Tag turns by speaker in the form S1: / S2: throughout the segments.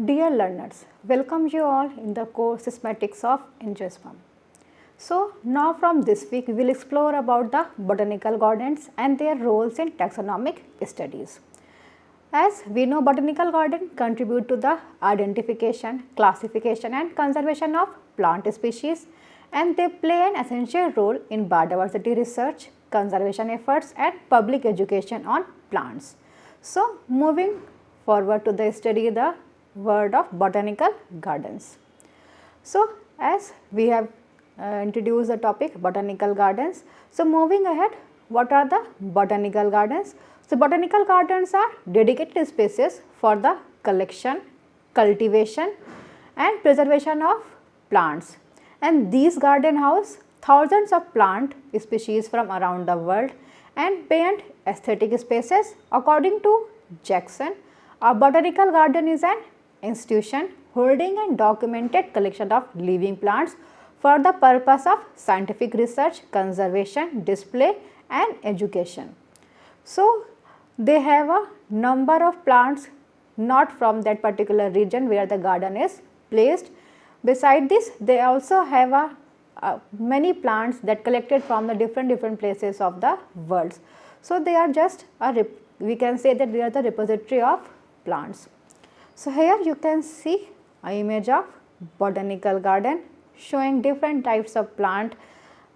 S1: Dear learners, welcome you all in the course Systematics of Angiosperm. So now from this week we will explore about the botanical gardens and their roles in taxonomic studies. As we know, botanical gardens contribute to the identification, classification and conservation of plant species, and they play an essential role in biodiversity research, conservation efforts and public education on plants. So moving forward to the study the word of botanical gardens. So as we have introduced the topic botanical gardens, so moving ahead, what are the botanical gardens? So botanical gardens are dedicated spaces for the collection, cultivation and preservation of plants, and these garden house thousands of plant species from around the world and paint aesthetic spaces. According to Jackson, a botanical garden is an institution holding and documented collection of living plants for the purpose of scientific research, conservation, display and education. So they have a number of plants not from that particular region where the garden is placed. Beside this, they also have many plants that collected from the different places of the world. So they are just we can say that they are the repository of plants. So here you can see an image of botanical garden showing different types of plant,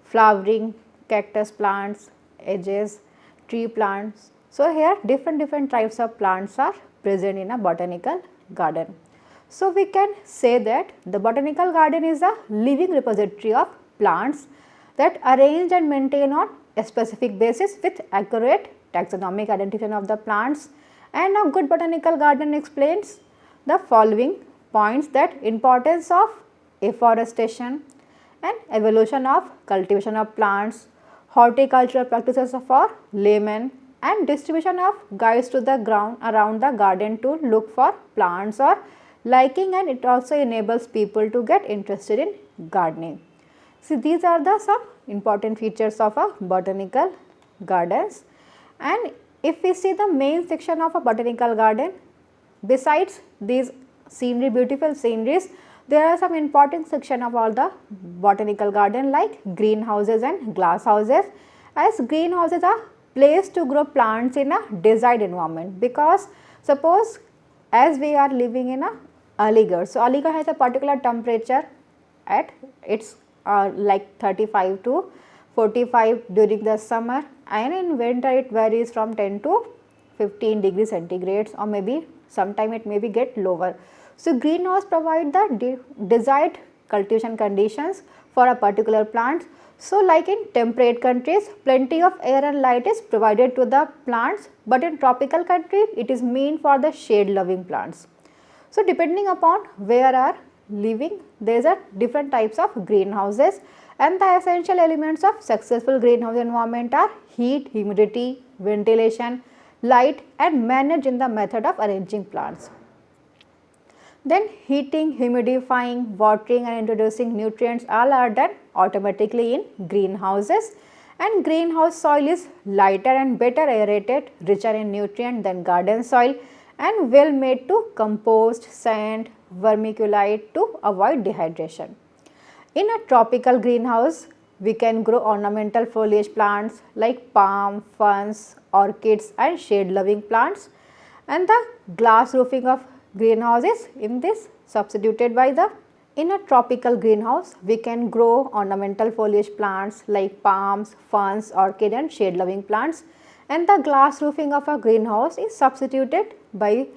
S1: flowering, cactus plants, edges, tree plants. So here different types of plants are present in a botanical garden. So we can say that the botanical garden is a living repository of plants that arrange and maintain on a specific basis with accurate taxonomic identification of the plants. And a good botanical garden explains the following points: that importance of afforestation and evolution of cultivation of plants, horticultural practices for laymen and distribution of guides to the ground around the garden to look for plants or liking, and it also enables people to get interested in gardening. See, these are the some important features of a botanical gardens. And if we see the main section of a botanical garden, besides these scenery, beautiful sceneries, there are some important section of all the botanical garden like greenhouses and glass houses. As greenhouses are placed to grow plants in a desired environment, because suppose as we are living in a Aligarh, so Aligarh has a particular temperature at its like 35 to 45 during the summer, and in winter it varies from 10 to 15 degrees centigrade, or maybe sometime it may be get lower. So greenhouse provide the desired cultivation conditions for a particular plant. So like in temperate countries, plenty of air and light is provided to the plants, but in tropical country it is meant for the shade loving plants. So depending upon where are living, there are different types of greenhouses, and the essential elements of successful greenhouse environment are heat, humidity, ventilation, light and manage in the method of arranging plants. Then heating, humidifying, watering and introducing nutrients all are done automatically in greenhouses, and greenhouse soil is lighter and better aerated, richer in nutrient than garden soil, and well made to compost, sand, vermiculite to avoid dehydration. In a tropical greenhouse, we can grow ornamental foliage plants like palm, ferns, orchids and shade loving plants, and the glass roofing of greenhouses in this substituted by the. In a tropical greenhouse, we can grow ornamental foliage plants like palms, ferns, orchid and shade loving plants, and the glass roofing of a greenhouse is substituted by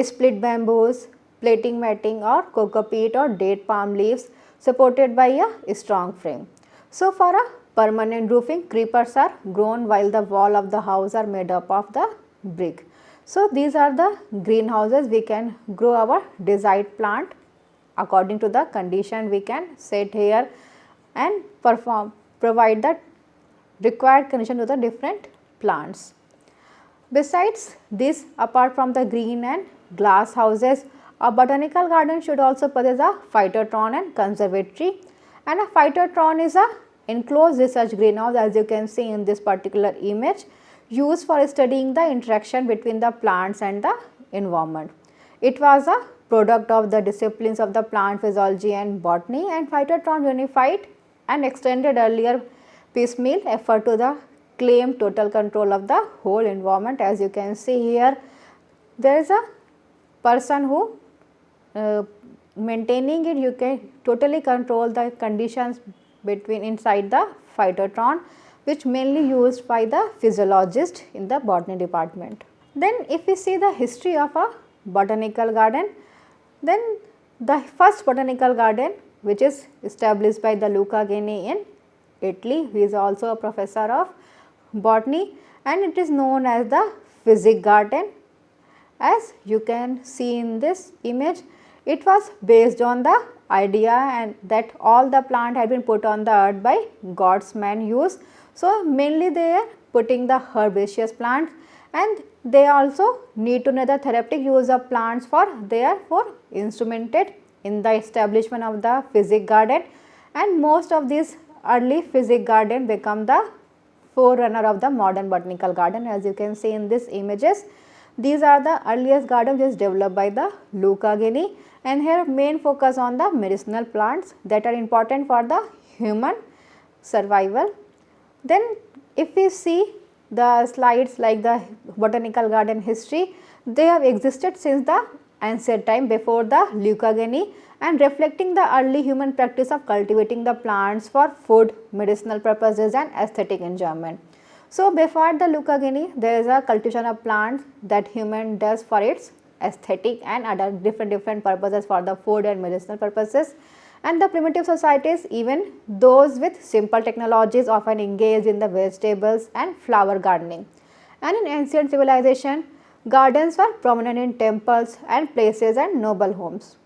S1: split bamboos, plating matting or cocoa peat or date palm leaves supported by a strong frame. So for a permanent roofing, creepers are grown while the wall of the house are made up of the brick. So these are the greenhouses. We can grow our desired plant according to the condition we can set here and provide the required condition to the different plants. Besides this, apart from the green and glass houses, a botanical garden should also possess a phytotron and conservatory, and a phytotron is a enclosed research greenhouse, as you can see in this particular image, used for studying the interaction between the plants and the environment. It was a product of the disciplines of the plant physiology and botany, and phytotrons unified and extended earlier piecemeal effort to the claim total control of the whole environment. As you can see here, there is a person who maintaining it, you can totally control the conditions between inside the phytotron, which mainly used by the physiologist in the botany department. Then if we see the history of a botanical garden, then the first botanical garden which is established by the Luca Ghini in Italy, who is also a professor of botany, and it is known as the physic garden. As you can see in this image, it was based on the idea and that all the plant had been put on the earth by God's man use. So mainly they are putting the herbaceous plants, and they also need to know the therapeutic use of plants for therefore instrumented in the establishment of the physic garden, and most of these early physic garden become the forerunner of the modern botanical garden. As you can see in these images, these are the earliest garden which is developed by the Luca Ghini, and here main focus on the medicinal plants that are important for the human survival. Then if we see the slides like the botanical garden history, they have existed since the ancient time before the Luca Ghini, and reflecting the early human practice of cultivating the plants for food, medicinal purposes and aesthetic enjoyment. So before the Luca Ghini, there is a cultivation of plants that human does for its aesthetic and other different purposes for the food and medicinal purposes. And the primitive societies, even those with simple technologies, often engaged in the vegetables and flower gardening. And in ancient civilization, gardens were prominent in temples and places and noble homes.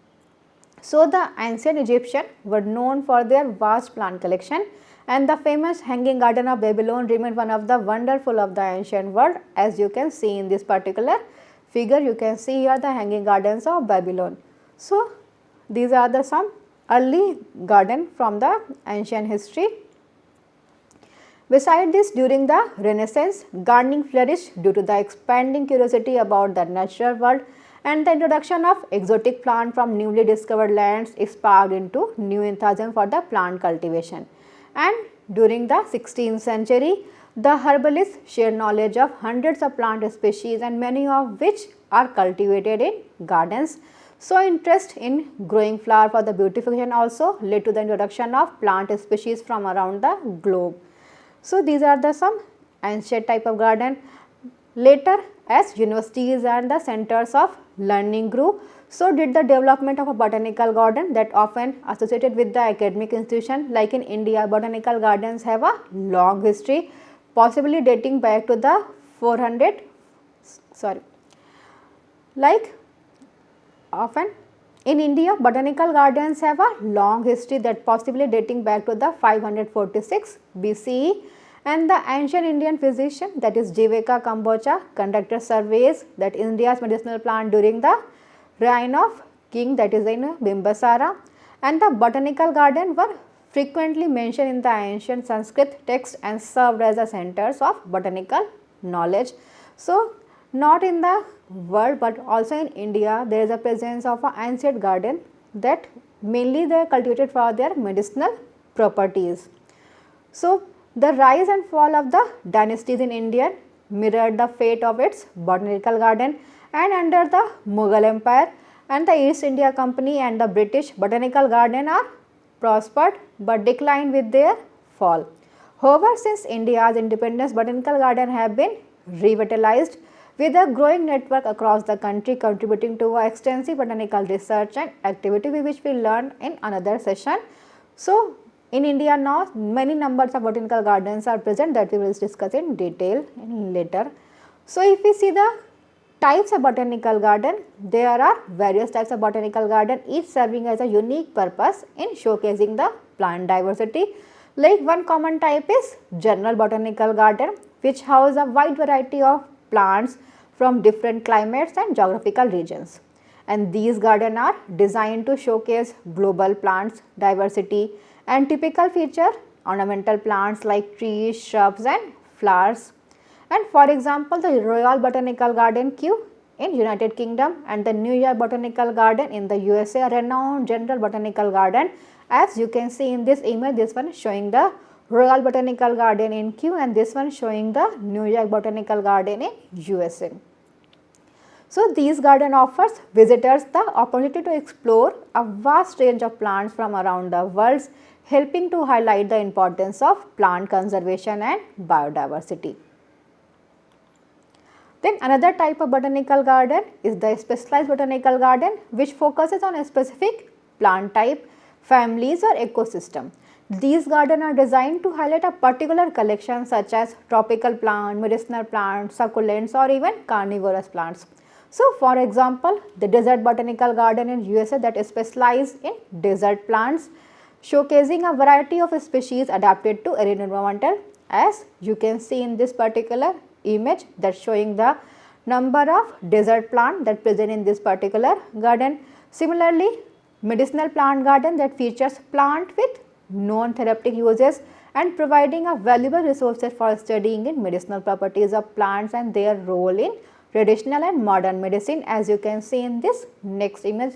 S1: So the ancient Egyptians were known for their vast plant collection, and the famous hanging garden of Babylon remained one of the wonderful of the ancient world. As you can see in this particular figure, you can see here the hanging gardens of Babylon. So these are the some early garden from the ancient history. Beside this, during the Renaissance, gardening flourished due to the expanding curiosity about the natural world, and the introduction of exotic plant from newly discovered lands sparked into new enthusiasm for the plant cultivation. And during the 16th century, the herbalists shared knowledge of hundreds of plant species, and many of which are cultivated in gardens. So interest in growing flower for the beautification also led to the introduction of plant species from around the globe. So these are the some ancient type of garden. Later, as universities and the centers of learning grew, so did the development of a botanical garden that often associated with the academic institution. Like in India, botanical gardens have a long history, possibly dating back to the 400, often in India, botanical gardens have a long history that possibly dating back to the 546 BCE, and the ancient Indian physician, that is Jiveka Kamboja, conducted surveys that India's medicinal plant during the reign of king, that is in Bimbisara, and the botanical garden were frequently mentioned in the ancient Sanskrit texts and served as the centers of botanical knowledge. So not in the world but also in India, there is a presence of an ancient garden that mainly they are cultivated for their medicinal properties. So the rise and fall of the dynasties in India mirrored the fate of its botanical garden, and under the Mughal Empire and the East India Company and the British, botanical garden are prospered but declined with their fall. However, since India's independence, botanical garden have been revitalized with a growing network across the country, contributing to extensive botanical research and activity, which we learn in another session. So in India now, many numbers of botanical gardens are present that we will discuss in detail later. So if we see the types of botanical garden, there are various types of botanical garden, each serving as a unique purpose in showcasing the plant diversity. Like one common type is general botanical garden, which house a wide variety of plants from different climates and geographical regions. And these gardens are designed to showcase global plants diversity and typical feature ornamental plants like trees, shrubs and flowers. And for example, the Royal Botanical Garden Kew in United Kingdom and the New York Botanical Garden in the USA, a renowned general botanical garden. As you can see in this image, this one is showing the Royal Botanical Garden in Kew and this one showing the New York Botanical Garden in USA. So, these garden offers visitors the opportunity to explore a vast range of plants from around the world, helping to highlight the importance of plant conservation and biodiversity. Then another type of botanical garden is the specialized botanical garden, which focuses on a specific plant type, families or ecosystem. These gardens are designed to highlight a particular collection such as tropical plant, medicinal plants, succulents or even carnivorous plants. So, for example, the Desert Botanical Garden in USA that is specialized in desert plants, showcasing a variety of species adapted to arid environmental. As you can see in this particular image, that showing the number of desert plant that present in this particular garden. Similarly, medicinal plant garden that features plant with known therapeutic uses and providing a valuable resources for studying in medicinal properties of plants and their role in traditional and modern medicine. As you can see in this next image,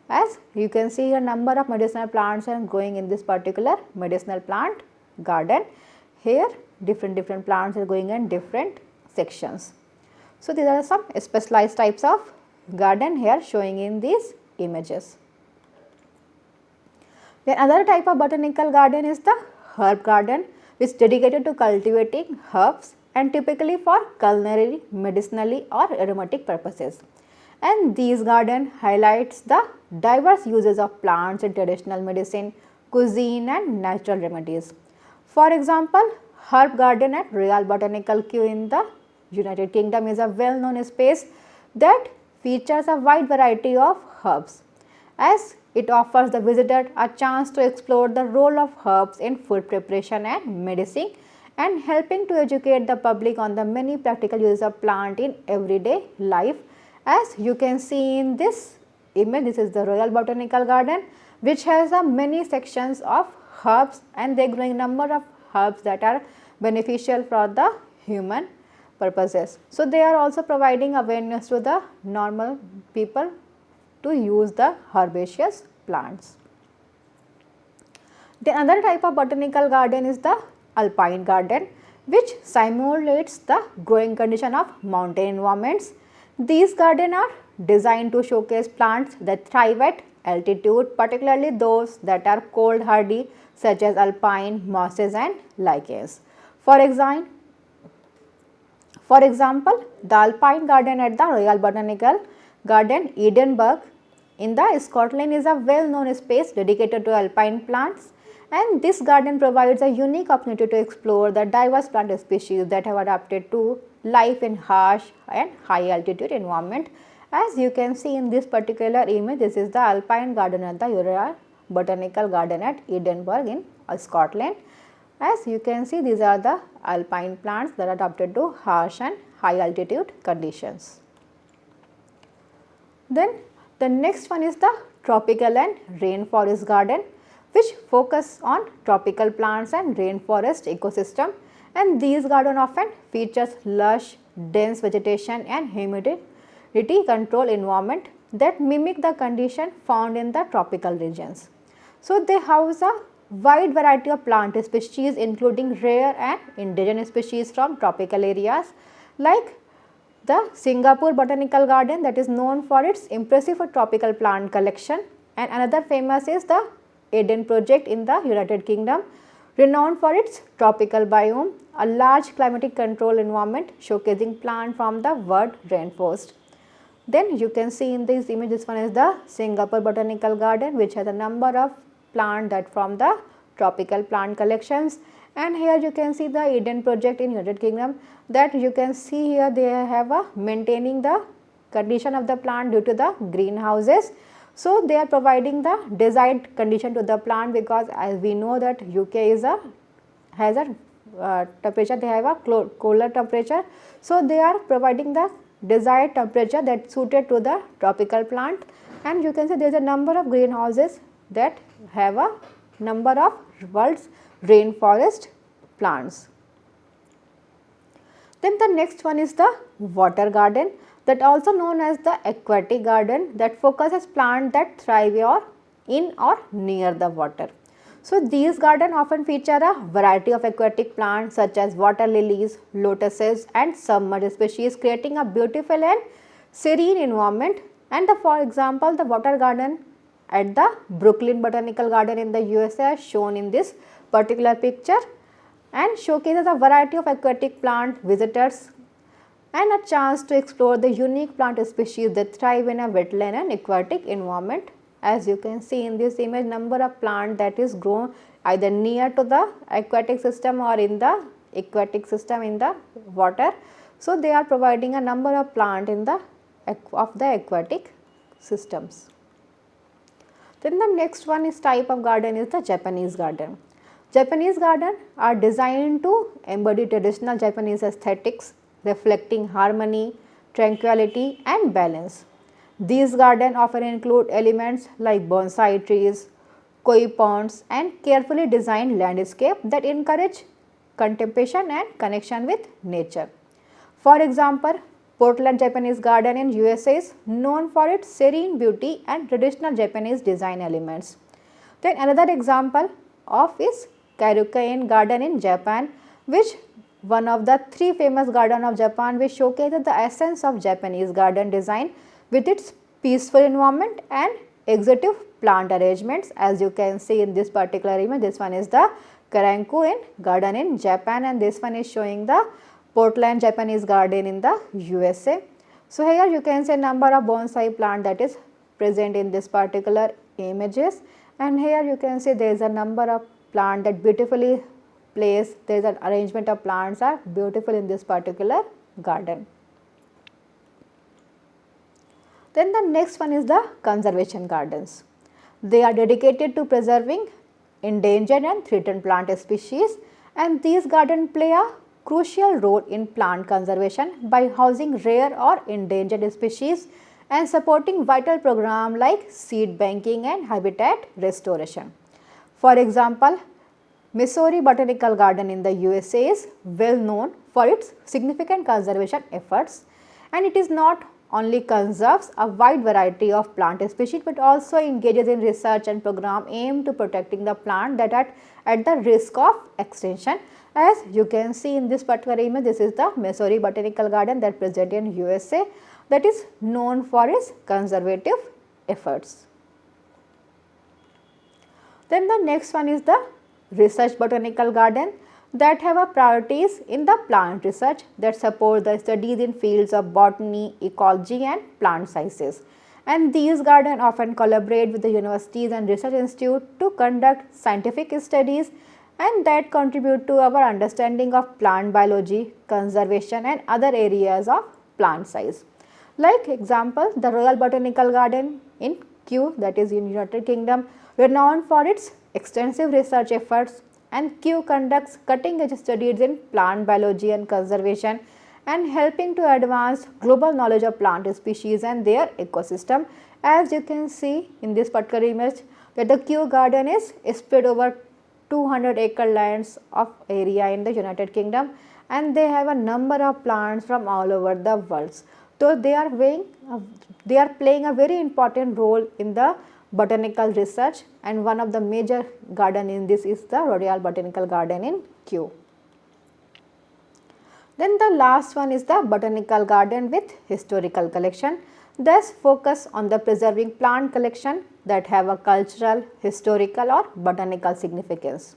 S1: as you can see a number of medicinal plants are growing in this particular medicinal plant garden. Here different plants are going in different sections. So, these are some specialized types of garden here showing in these images. Then another type of botanical garden is the herb garden, which is dedicated to cultivating herbs and typically for culinary, medicinally or aromatic purposes. And these garden highlights the diverse uses of plants in traditional medicine, cuisine and natural remedies. For example, herb garden at Royal Botanical Kew in the United Kingdom is a well-known space that features a wide variety of herbs, as it offers the visitor a chance to explore the role of herbs in food preparation and medicine and helping to educate the public on the many practical uses of plant in everyday life. As you can see in this image, this is the Royal Botanical Garden, which has many sections of herbs and they growing number of herbs that are beneficial for the human purposes. So, they are also providing awareness to the normal people to use the herbaceous plants. The another type of botanical garden is the alpine garden, which simulates the growing condition of mountain environments. These gardens are designed to showcase plants that thrive at altitude, particularly those that are cold hardy such as alpine, mosses and lichens. For example, the alpine garden at the Royal Botanical Garden, Edinburgh in the Scotland is a well-known space dedicated to alpine plants, and this garden provides a unique opportunity to explore the diverse plant species that have adapted to life in harsh and high altitude environment. As you can see in this particular image, this is the alpine garden at the Royal Botanical Garden at Edinburgh in Scotland. As you can see, these are the alpine plants that are adapted to harsh and high altitude conditions. Then the next one is the tropical and rainforest garden, which focus on tropical plants and rainforest ecosystem, and these garden often features lush, dense vegetation and humidity control environment that mimic the condition found in the tropical regions. So, they house a wide variety of plant species including rare and indigenous species from tropical areas like the Singapore Botanical Garden that is known for its impressive tropical plant collection, and another famous is the Eden project in the United Kingdom, renowned for its tropical biome, a large climatic control environment showcasing plants from the world rainforest. Then you can see in this image, this one is the Singapore Botanical Garden, which has a number of plants that from the tropical plant collections, and here you can see the Eden project in United Kingdom that you can see here they have maintaining the condition of the plant due to the greenhouses. So, they are providing the desired condition to the plant because as we know that UK is has a temperature, they have a colder temperature. So, they are providing the desired temperature that suited to the tropical plant, and you can see there is a number of greenhouses that have a number of world's rainforest plants. Then the next one is the water garden, that also known as the aquatic garden, that focuses plants that thrive in or near the water. So these gardens often feature a variety of aquatic plants such as water lilies, lotuses and submerged species, creating a beautiful and serene environment. And for example, the water garden at the Brooklyn Botanical Garden in the USA as shown in this particular picture, and showcases a variety of aquatic plant visitors and a chance to explore the unique plant species that thrive in a wetland and aquatic environment. As you can see in this image, number of plants that is grown either near to the aquatic system or in the aquatic system in the water. So they are providing a number of plants in the aquatic systems. Then the next one is type of garden is the Japanese garden. Japanese garden are designed to embody traditional Japanese aesthetics, reflecting harmony, tranquility and balance. These gardens often include elements like bonsai trees, koi ponds and carefully designed landscape that encourage contemplation and connection with nature. For example, Portland Japanese Garden in USA is known for its serene beauty and traditional Japanese design elements. Then another example of is Kairyuken Garden in Japan, which one of the three famous gardens of Japan, which showcases the essence of Japanese garden design with its peaceful environment and exotic plant arrangements. As you can see in this particular image, this one is the Kairyuken Garden in Japan and this one is showing the Portland Japanese Garden in the USA. So here you can see number of bonsai plant that is present in this particular images, and here you can see there is a number of plant that beautifully placed, there is an arrangement of plants are beautiful in this particular garden. Then the next one is the conservation gardens. They are dedicated to preserving endangered and threatened plant species, and these gardens play a crucial role in plant conservation by housing rare or endangered species and supporting vital programs like seed banking and habitat restoration. For example, Missouri Botanical Garden in the USA is well known for its significant conservation efforts, and it is not only conserves a wide variety of plant species but also engages in research and program aimed to protecting the plant that are at the risk of extinction. As you can see in this particular image, this is the Missouri Botanical Garden that present in USA that is known for its conservative efforts. Then the next one is the research botanical garden that have a priorities in the plant research that support the studies in fields of botany, ecology and plant sciences. And these gardens often collaborate with the universities and research institutes to conduct scientific studies and that contribute to our understanding of plant biology, conservation and other areas of plant science. Like example, the Royal Botanical Garden in Kew, that is in United Kingdom, renowned for its extensive research efforts, and Kew conducts cutting edge studies in plant biology and conservation and helping to advance global knowledge of plant species and their ecosystem. As you can see in this particular image that the Kew garden is spread over 200-acre lands of area in the United Kingdom, and they have a number of plants from all over the world. So they are playing a very important role in the botanical research, and one of the major garden in this is the Royal Botanical Garden in Kew. Then the last one is the botanical garden with historical collection. Thus focus on the preserving plant collection that have a cultural, historical or botanical significance.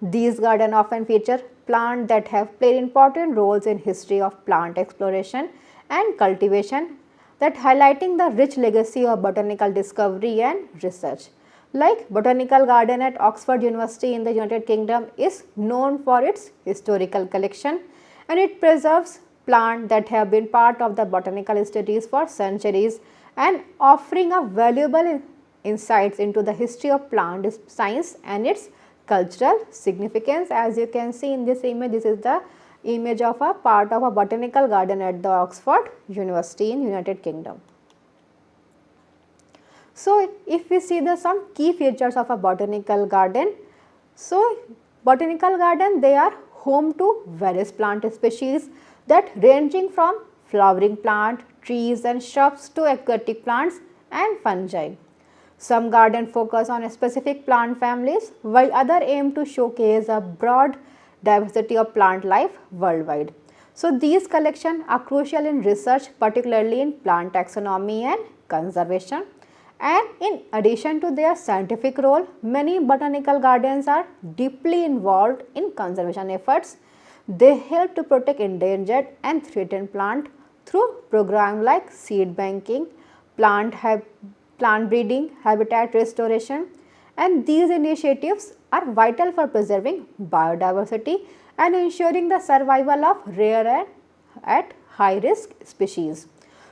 S1: These gardens often feature plants that have played important roles in history of plant exploration and cultivation, that highlighting the rich legacy of botanical discovery and research. Like Botanical Garden at Oxford University in the United Kingdom is known for its historical collection, and it preserves plants that have been part of the botanical studies for centuries and offering a valuable insights into the history of plant science and its cultural significance. As you can see in this image, this is the image of a part of a botanical garden at the Oxford University in United Kingdom. So if we see the some key features of a botanical garden, so botanical garden, they are home to various plant species that ranging from flowering plant trees and shrubs to aquatic plants and fungi. Some gardens focus on specific plant families, while others aim to showcase a broad diversity of plant life worldwide. So, these collections are crucial in research, particularly in plant taxonomy and conservation. And in addition to their scientific role, many botanical gardens are deeply involved in conservation efforts. They help to protect endangered and threatened plants through programs like seed banking, plant breeding, habitat restoration, and these initiatives are vital for preserving biodiversity and ensuring the survival of rare and at high risk species.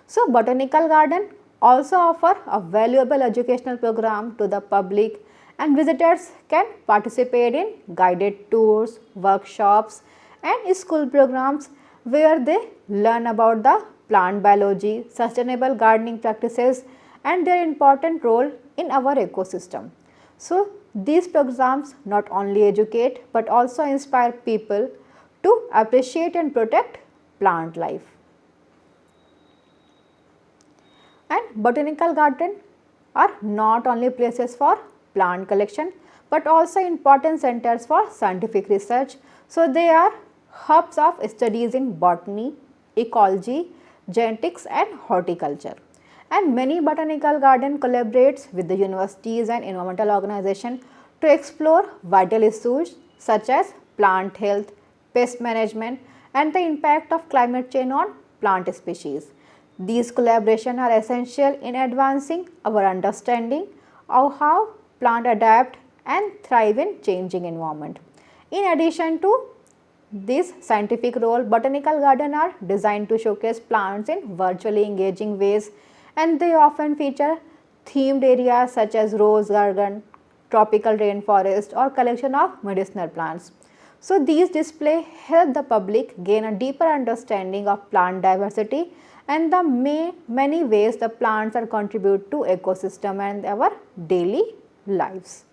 S1: So, botanical garden also offer a valuable educational program to the public, and visitors can participate in guided tours, workshops and school programs where they learn about the plant biology, sustainable gardening practices and their important role in our ecosystem. So, these programs not only educate but also inspire people to appreciate and protect plant life. And botanical gardens are not only places for plant collection but also important centers for scientific research. So, they are hubs of studies in botany, ecology, genetics and horticulture. And many botanical gardens collaborates with the universities and environmental organizations to explore vital issues such as plant health, pest management and the impact of climate change on plant species. These collaborations are essential in advancing our understanding of how plants adapt and thrive in changing environment. In addition to this scientific role, botanical gardens are designed to showcase plants in virtually engaging ways, and they often feature themed areas such as rose garden, tropical rainforest or collection of medicinal plants. So, these displays help the public gain a deeper understanding of plant diversity and the many ways the plants are contribute to ecosystem and our daily lives.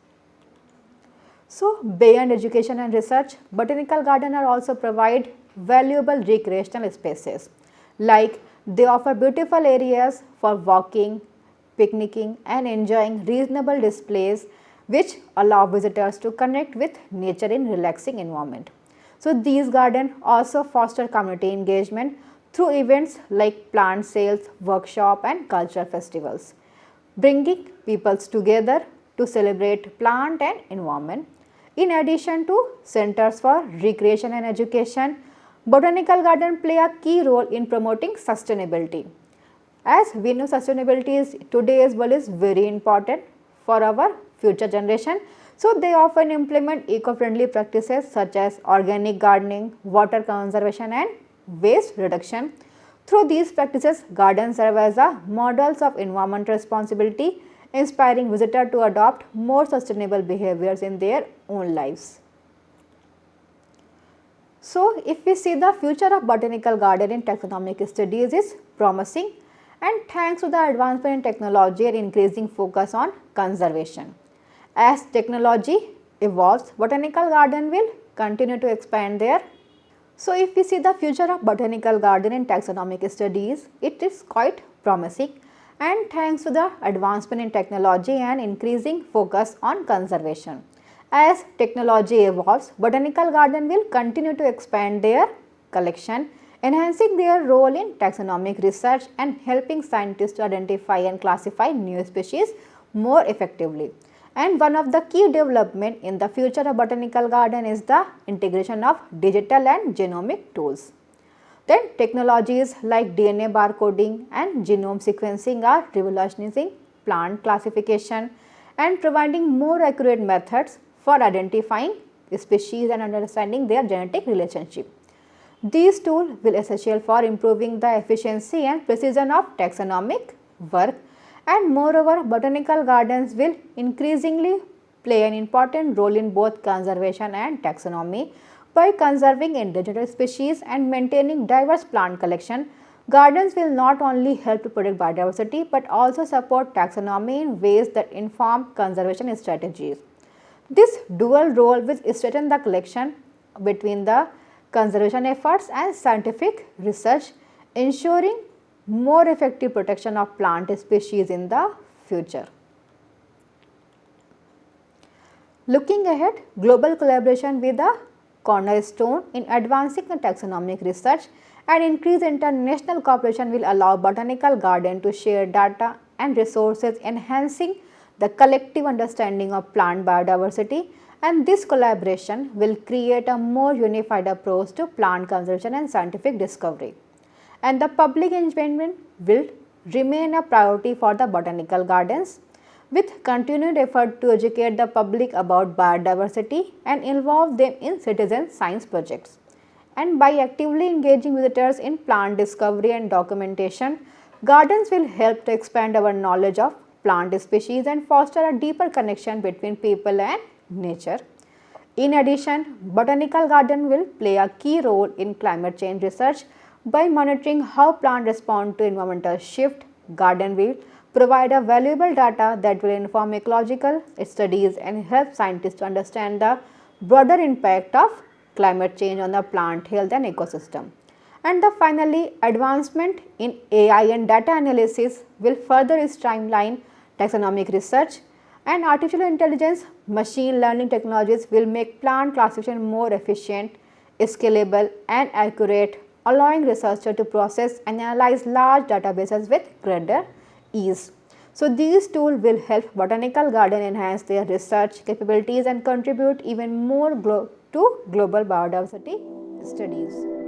S1: So, beyond education and research, botanical gardens are also provide valuable recreational spaces, like they offer beautiful areas for walking, picnicking and enjoying reasonable displays which allow visitors to connect with nature in relaxing environment. So, these gardens also foster community engagement through events like plant sales, workshop and cultural festivals, bringing peoples together to celebrate plant and environment. In addition to centers for recreation and education, botanical gardens play a key role in promoting sustainability. As we know, sustainability is today's world is very important for our future generation. So, they often implement eco-friendly practices such as organic gardening, water conservation and waste reduction. Through these practices, gardens serve as a models of environmental responsibility, inspiring visitors to adopt more sustainable behaviors in their own lives. So, if we see the future of botanical garden in taxonomic studies is promising, and thanks to the advancement in technology and increasing focus on conservation. As technology evolves, botanical garden will continue to expand there. So, if we see the future of botanical garden in taxonomic studies, it is quite promising, and thanks to the advancement in technology and increasing focus on conservation. As technology evolves, botanical garden will continue to expand their collection, enhancing their role in taxonomic research and helping scientists to identify and classify new species more effectively. And one of the key development in the future of botanical garden is the integration of digital and genomic tools. Then technologies like DNA barcoding and genome sequencing are revolutionizing plant classification and providing more accurate methods for identifying species and understanding their genetic relationship. These tools will be essential for improving the efficiency and precision of taxonomic work, and moreover, botanical gardens will increasingly play an important role in both conservation and taxonomy. By conserving endangered species and maintaining diverse plant collection, gardens will not only help to protect biodiversity but also support taxonomy in ways that inform conservation strategies. This dual role will strengthen the connection between the conservation efforts and scientific research, ensuring more effective protection of plant species in the future. Looking ahead, global collaboration will be the cornerstone in advancing the taxonomic research, and increased international cooperation will allow botanical gardens to share data and resources, enhancing the collective understanding of plant biodiversity, and this collaboration will create a more unified approach to plant conservation and scientific discovery. And the public engagement will remain a priority for the botanical gardens, with continued effort to educate the public about biodiversity and involve them in citizen science projects. And by actively engaging visitors in plant discovery and documentation, gardens will help to expand our knowledge of plant species and foster a deeper connection between people and nature. In addition, botanical garden will play a key role in climate change research by monitoring how plants respond to environmental shift. Garden will provide a valuable data that will inform ecological studies and help scientists to understand the broader impact of climate change on the plant health and ecosystem. And finally, advancement in AI and data analysis will further streamline taxonomic research, and artificial intelligence machine learning technologies will make plant classification more efficient, scalable and accurate, allowing researchers to process and analyze large databases with greater ease. So, these tools will help botanical garden enhance their research capabilities and contribute even more to global biodiversity studies.